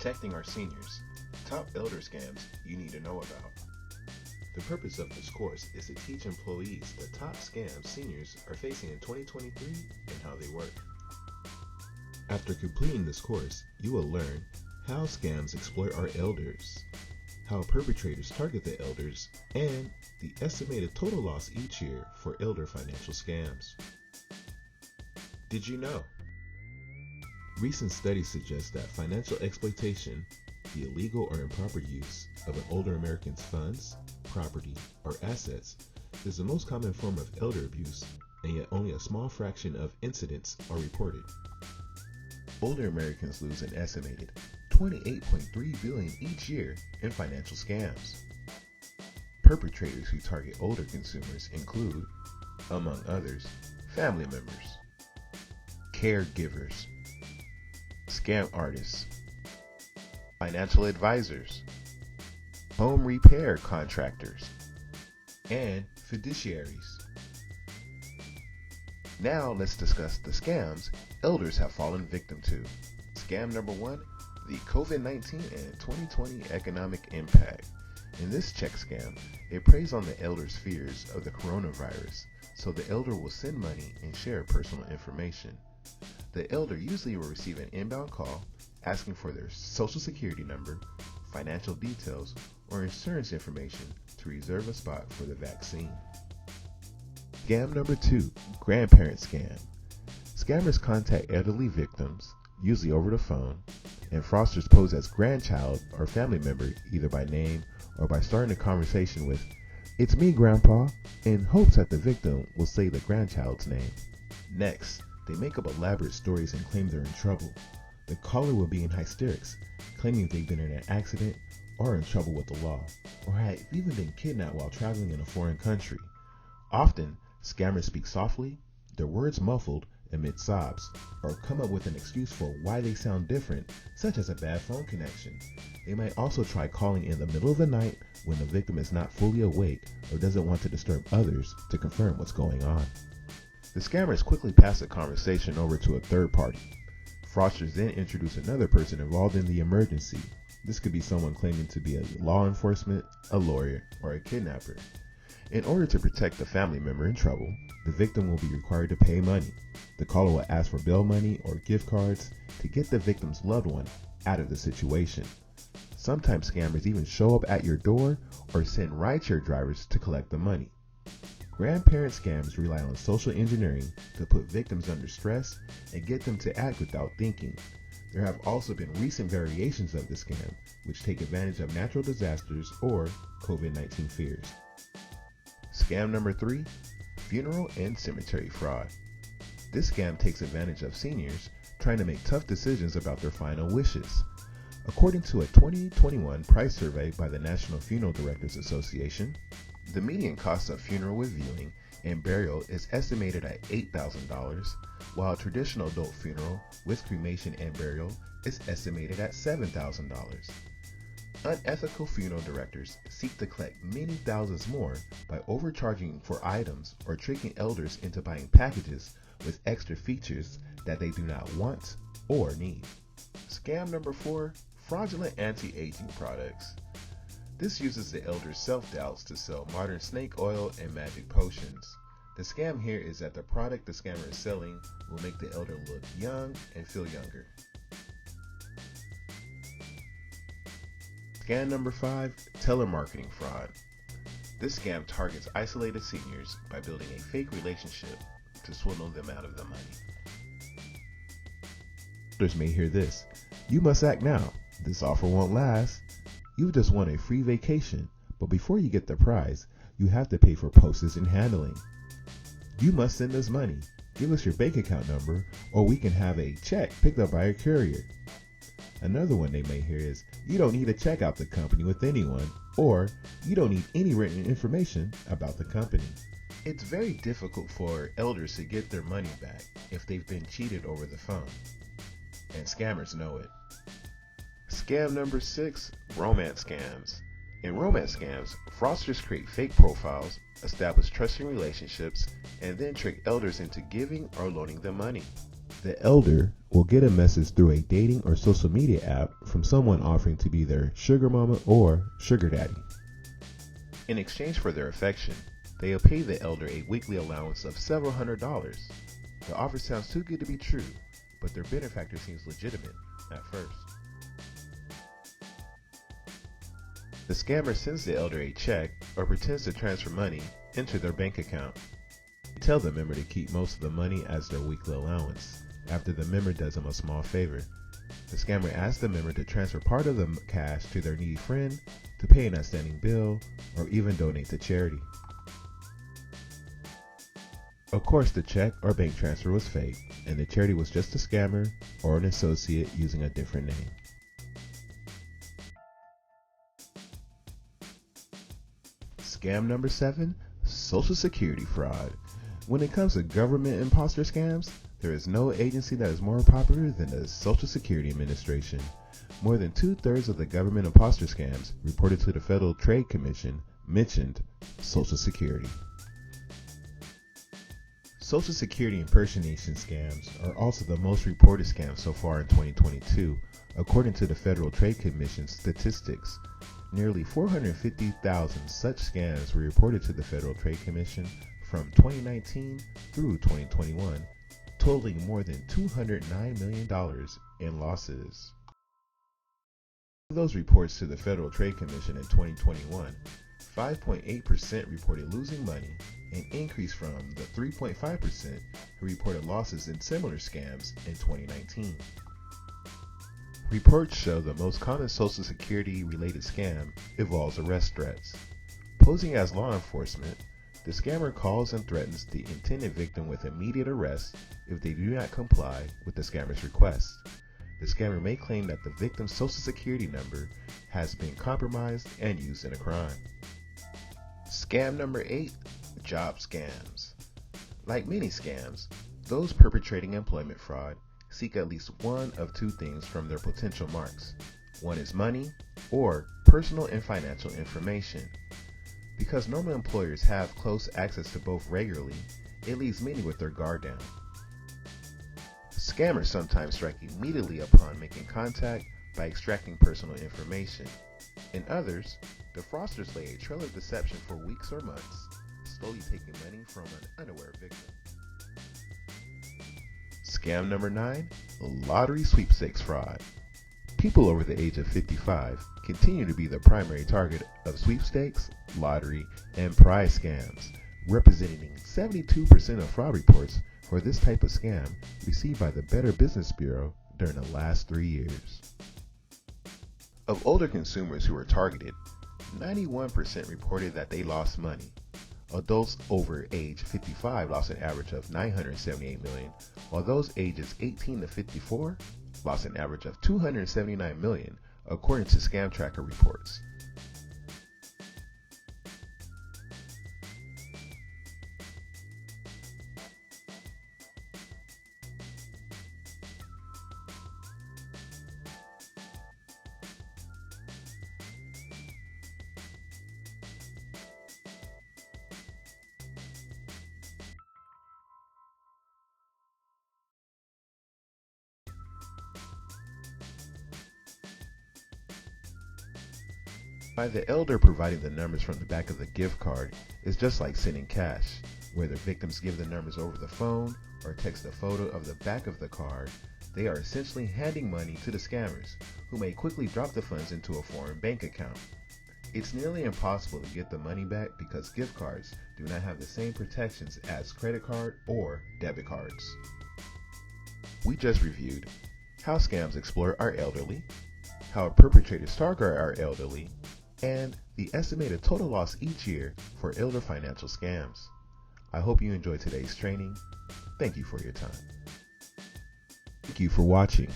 Protecting our seniors. Top elder scams you need to know about. The purpose of this course is to teach employees the top scams seniors are facing in 2023 and how they work. After completing this course, you will learn how scams exploit our elders, how perpetrators target the elders, and the estimated total loss each year for elder financial scams. Did you know? Recent studies suggest that financial exploitation, the illegal or improper use of an older American's funds, property, or assets, is the most common form of elder abuse, and yet only a small fraction of incidents are reported. Older Americans lose an estimated $28.3 billion each year in financial scams. Perpetrators who target older consumers include, among others, family members, caregivers, scam artists, financial advisors, home repair contractors, and fiduciaries. Now let's discuss the scams elders have fallen victim to. Scam number 1, the COVID-19 and 2020 economic impact. In this check scam, it preys on the elder's fears of the coronavirus, so the elder will send money and share personal information. The elder usually will receive an inbound call asking for their social security number, financial details, or insurance information to reserve a spot for the vaccine. Scam number 2, grandparent scam. Scammers contact elderly victims, usually over the phone, and fraudsters pose as grandchild or family member either by name or by starting a conversation with, "It's me, Grandpa," in hopes that the victim will say the grandchild's name. Next, they make up elaborate stories and claim they're in trouble. The caller will be in hysterics, claiming they've been in an accident or in trouble with the law, or have even been kidnapped while traveling in a foreign country. Often, scammers speak softly, their words muffled amid sobs, or come up with an excuse for why they sound different, such as a bad phone connection. They might also try calling in the middle of the night when the victim is not fully awake or doesn't want to disturb others to confirm what's going on. The scammers quickly pass the conversation over to a third party. Fraudsters then introduce another person involved in the emergency. This could be someone claiming to be a law enforcement, a lawyer, or a kidnapper. In order to protect the family member in trouble, the victim will be required to pay money. The caller will ask for bail money or gift cards to get the victim's loved one out of the situation. Sometimes scammers even show up at your door or send rideshare drivers to collect the money. Grandparent scams rely on social engineering to put victims under stress and get them to act without thinking. There have also been recent variations of the scam, which take advantage of natural disasters or COVID-19 fears. Scam number 3, funeral and cemetery fraud. This scam takes advantage of seniors trying to make tough decisions about their final wishes. According to a 2021 price survey by the National Funeral Directors Association, the median cost of funeral with viewing and burial is estimated at $8,000, while a traditional adult funeral with cremation and burial is estimated at $7,000. Unethical funeral directors seek to collect many thousands more by overcharging for items or tricking elders into buying packages with extra features that they do not want or need. Scam number 4, fraudulent anti-aging products. This uses the elder's self-doubts to sell modern snake oil and magic potions. The scam here is that the product the scammer is selling will make the elder look young and feel younger. Scam number 5, telemarketing fraud. This scam targets isolated seniors by building a fake relationship to swindle them out of the money. Others may hear this. You must act now. This offer won't last. You've just won a free vacation, but before you get the prize, you have to pay for postage and handling. You must send us money. Give us your bank account number, or we can have a check picked up by a courier. Another one they may hear is, you don't need to check out the company with anyone, or you don't need any written information about the company. It's very difficult for elders to get their money back if they've been cheated over the phone, and scammers know it. Scam number 6, romance scams. In romance scams, fraudsters create fake profiles, establish trusting relationships, and then trick elders into giving or loaning them money. The elder will get a message through a dating or social media app from someone offering to be their sugar mama or sugar daddy. In exchange for their affection, they will pay the elder a weekly allowance of several $100s. The offer sounds too good to be true, but their benefactor seems legitimate at first. The scammer sends the elder a check or pretends to transfer money into their bank account. They tell the member to keep most of the money as their weekly allowance, after the member does them a small favor. The scammer asks the member to transfer part of the cash to their needy friend, to pay an outstanding bill, or even donate to charity. Of course, the check or bank transfer was fake, and the charity was just a scammer or an associate using a different name. Scam number 7, Social Security fraud. When it comes to government imposter scams, there is no agency that is more popular than the Social Security Administration. More than 2/3 of the government imposter scams reported to the Federal Trade Commission mentioned Social Security. Social Security impersonation scams are also the most reported scams so far in 2022, according to the Federal Trade Commission's statistics. Nearly 450,000 such scams were reported to the Federal Trade Commission from 2019 through 2021, totaling more than $209 million in losses. Of those reports to the Federal Trade Commission in 2021, 5.8% reported losing money, an increase from the 3.5% who reported losses in similar scams in 2019. Reports show the most common Social Security-related scam involves arrest threats. Posing as law enforcement, the scammer calls and threatens the intended victim with immediate arrest if they do not comply with the scammer's request. The scammer may claim that the victim's Social Security number has been compromised and used in a crime. Scam number 8, job scams. Like many scams, those perpetrating employment fraud seek at least one of two things from their potential marks. One is money or personal and financial information. Because normal employers have close access to both regularly, it leaves many with their guard down. Scammers sometimes strike immediately upon making contact by extracting personal information. In others, the fraudsters lay a trail of deception for weeks or months, slowly taking money from an unaware victim. Scam number 9, lottery sweepstakes fraud. People over the age of 55 continue to be the primary target of sweepstakes, lottery, and prize scams, representing 72% of fraud reports for this type of scam received by the Better Business Bureau during the last 3 years. Of older consumers who were targeted, 91% reported that they lost money. Adults over age 55 lost an average of $978 million, while those ages 18 to 54 lost an average of $279 million, according to Scam Tracker reports. By the elder providing the numbers from the back of the gift card is just like sending cash, whether victims give the numbers over the phone or text a photo of the back of the card. They are essentially handing money to the scammers, who may quickly drop the funds into a foreign bank account. It's nearly impossible to get the money back because gift cards do not have the same protections as credit card or debit cards. We just reviewed how scams exploit our elderly, how perpetrators target our elderly, and the estimated total loss each year for elder financial scams. I hope you enjoyed today's training. Thank you for your time. Thank you for watching.